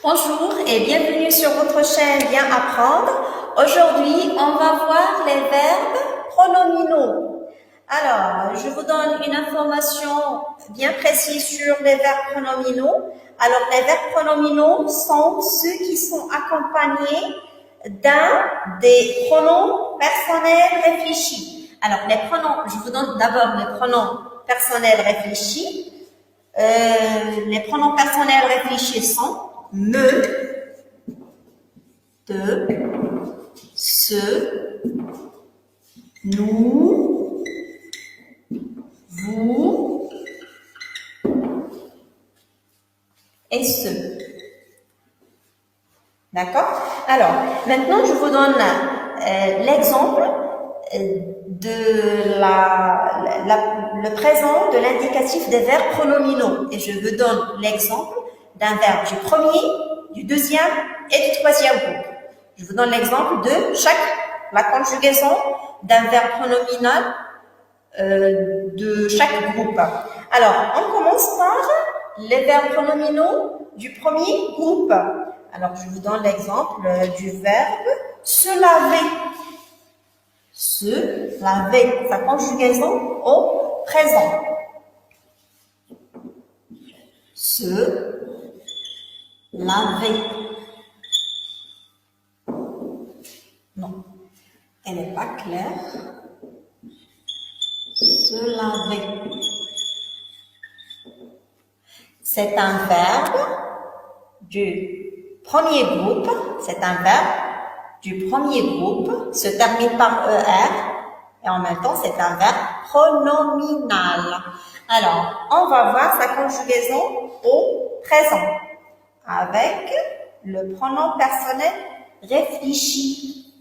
Bonjour et bienvenue sur votre chaîne Bien Apprendre. Aujourd'hui, on va voir les verbes pronominaux. Alors, je vous donne une information bien précise sur les verbes pronominaux. Alors, les verbes pronominaux sont ceux qui sont accompagnés d'un des pronoms personnels réfléchis. Alors, les pronoms, je vous donne d'abord les pronoms personnels réfléchis. Les pronoms personnels réfléchis sont me, te, ce, nous, vous et ce. D'accord? Alors, maintenant, je vous donne l'exemple de le présent de l'indicatif des verbes pronominaux. Et je vous donne l'exemple d'un verbe du premier, du deuxième et du troisième groupe. Je vous donne l'exemple de la conjugaison d'un verbe pronominal de chaque groupe. Alors, on commence par les verbes pronominaux du premier groupe. Alors, je vous donne l'exemple du verbe se laver. Se laver, sa conjugaison au présent. Se laver. Non, elle n'est pas claire. Se laver. C'est un verbe du premier groupe. C'est un verbe du premier groupe, se termine par ER, et en même temps, c'est un verbe pronominal. Alors, on va voir sa conjugaison au présent, avec le pronom personnel réfléchi.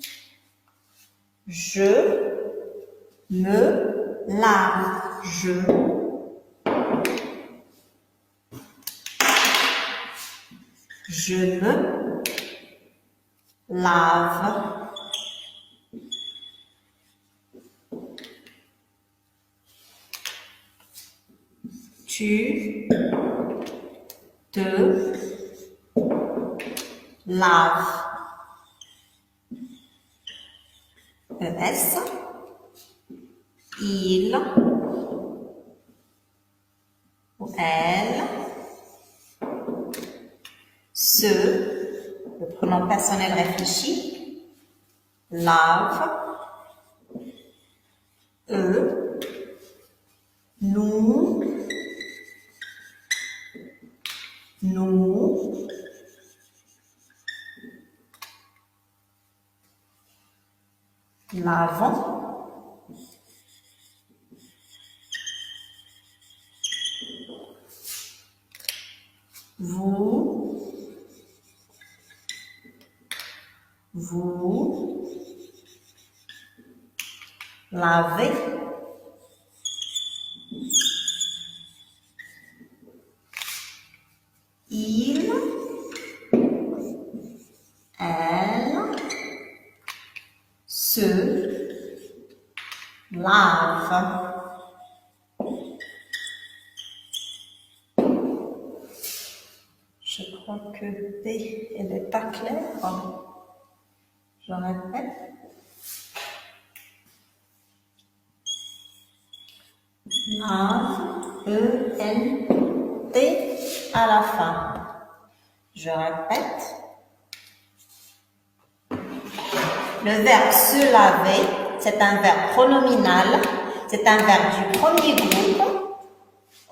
Je me lave. Je me lave. Tu te laves. ES. Il ou elle. Se. Le pronom personnel réfléchi. Lave. Eux. Nous. Lavons. Vous lavez. Il, elle, se lave. Je crois que B, elle n'est pas claire. Je répète. Lave, E-N-T à la fin. Je répète. Le verbe se laver, c'est un verbe pronominal. C'est un verbe du premier groupe.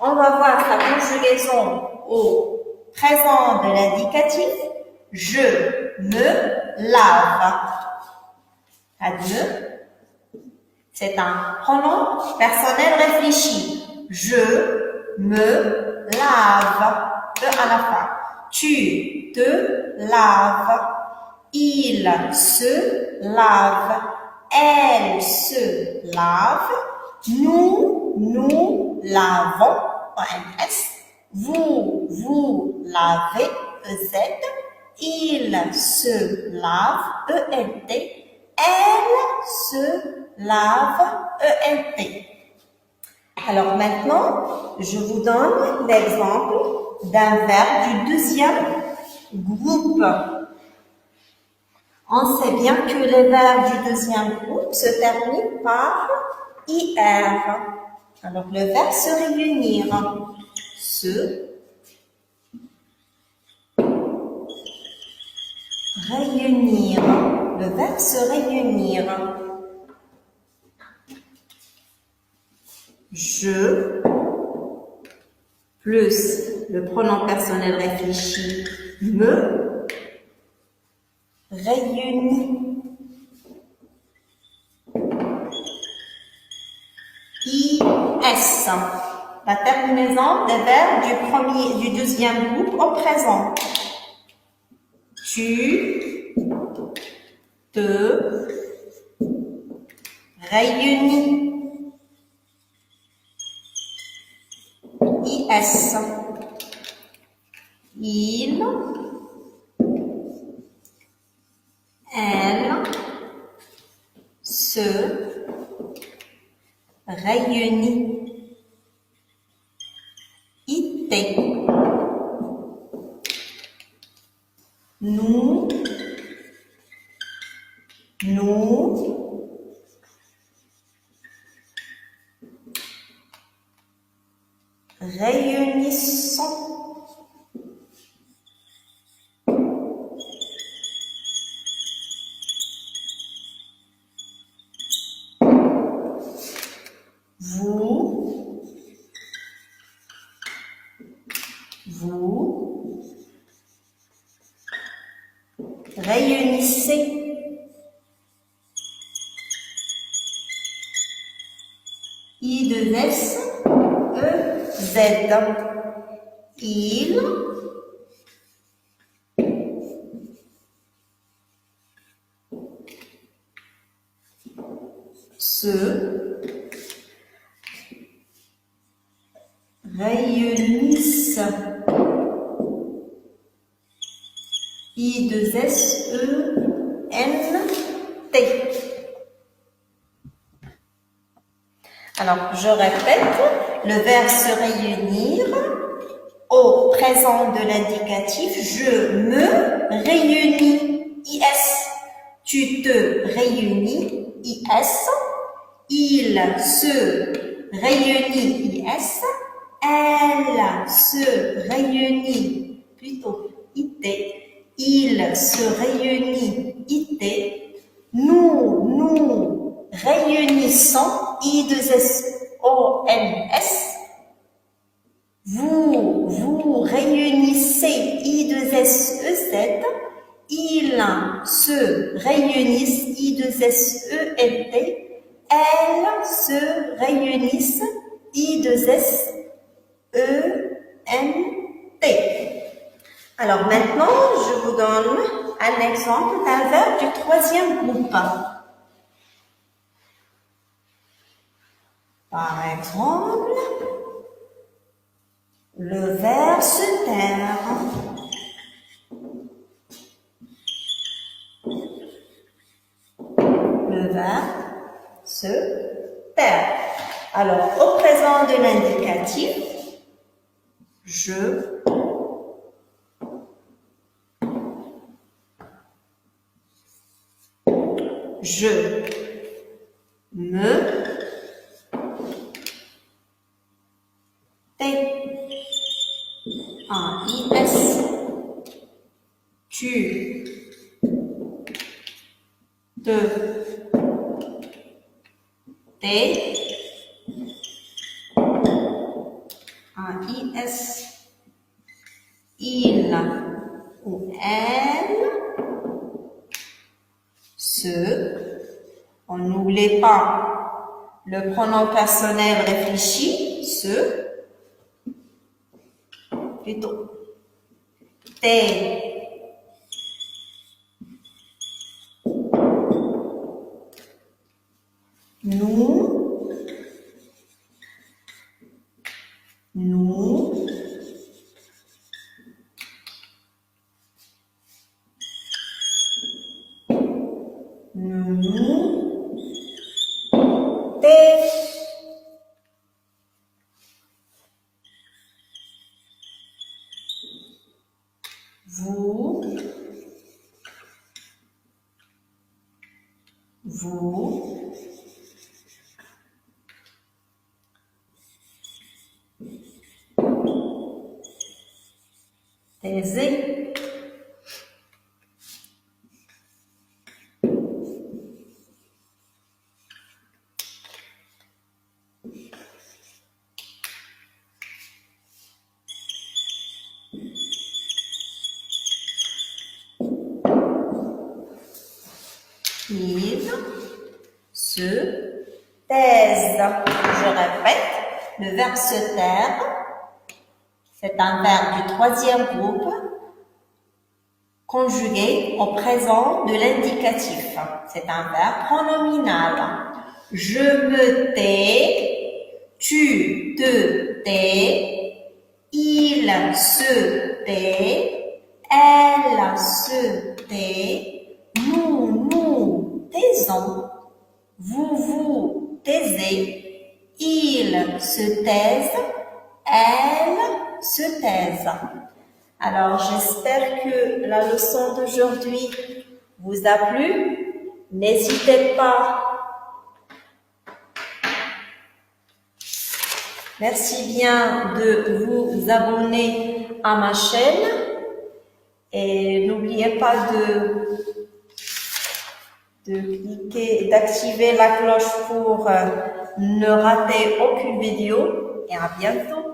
On va voir sa conjugaison au présent de l'indicatif. Je me lave. Adieu. C'est un pronom personnel réfléchi. Je me lave. E à la fin. Tu te laves. Il se lave. Elle se lave. Nous lavons. ONS. Vous lavez. EZ. Il se lave. ENT. Elle se lave. ENT. Alors maintenant, je vous donne l'exemple d'un verbe du deuxième groupe. On sait bien que les verbes du deuxième groupe se terminent par IR. Alors, le verbe se réunir. Se réunir. Le verbe se réunir. Je plus le pronom personnel réfléchi me réunis. IS. La terminaison des verbes du deuxième groupe au présent. Tu te réunis. IS. Il, elle se réunit. IT. Nous réunissons. Vous réunissez. I2S, EZ. Il se réunissent. I2SENT. Alors, je répète, le verbe se réunir au présent de l'indicatif, je me réunis, IS. Tu te réunis, IS. Il se réunit, IS. Elle se réunit, plutôt IT. Il se réunit, IT. Nous réunissons, I2SONS. Vous réunissez, I2SEZ. Ils se réunissent, I2SENT. Elles se réunissent, I2SENT. Alors maintenant, je vous donne un exemple d'un verbe du troisième groupe. Par exemple, le verbe se taire. Le verbe se taire. Alors, au présent de l'indicatif, je me tais. IS. Tu te tais. IS. Il ou elle se. On n'oublie pas le pronom personnel réfléchi, se. Plutôt. Tais. Nous tais. vous, taisez. Ils se taisent. Je répète, le verbe se taire, c'est un verbe du troisième groupe conjugué au présent de l'indicatif. C'est un verbe pronominal. Je me tais, tu te tais, il se tait, elle se tait, nous taisons, vous taisez, ils se taisent, elles se taisent. Alors, j'espère que la leçon d'aujourd'hui vous a plu. N'hésitez pas. Merci bien de vous abonner à ma chaîne. Et n'oubliez pas de cliquer et d'activer la cloche pour ne rater aucune vidéo. Et à bientôt.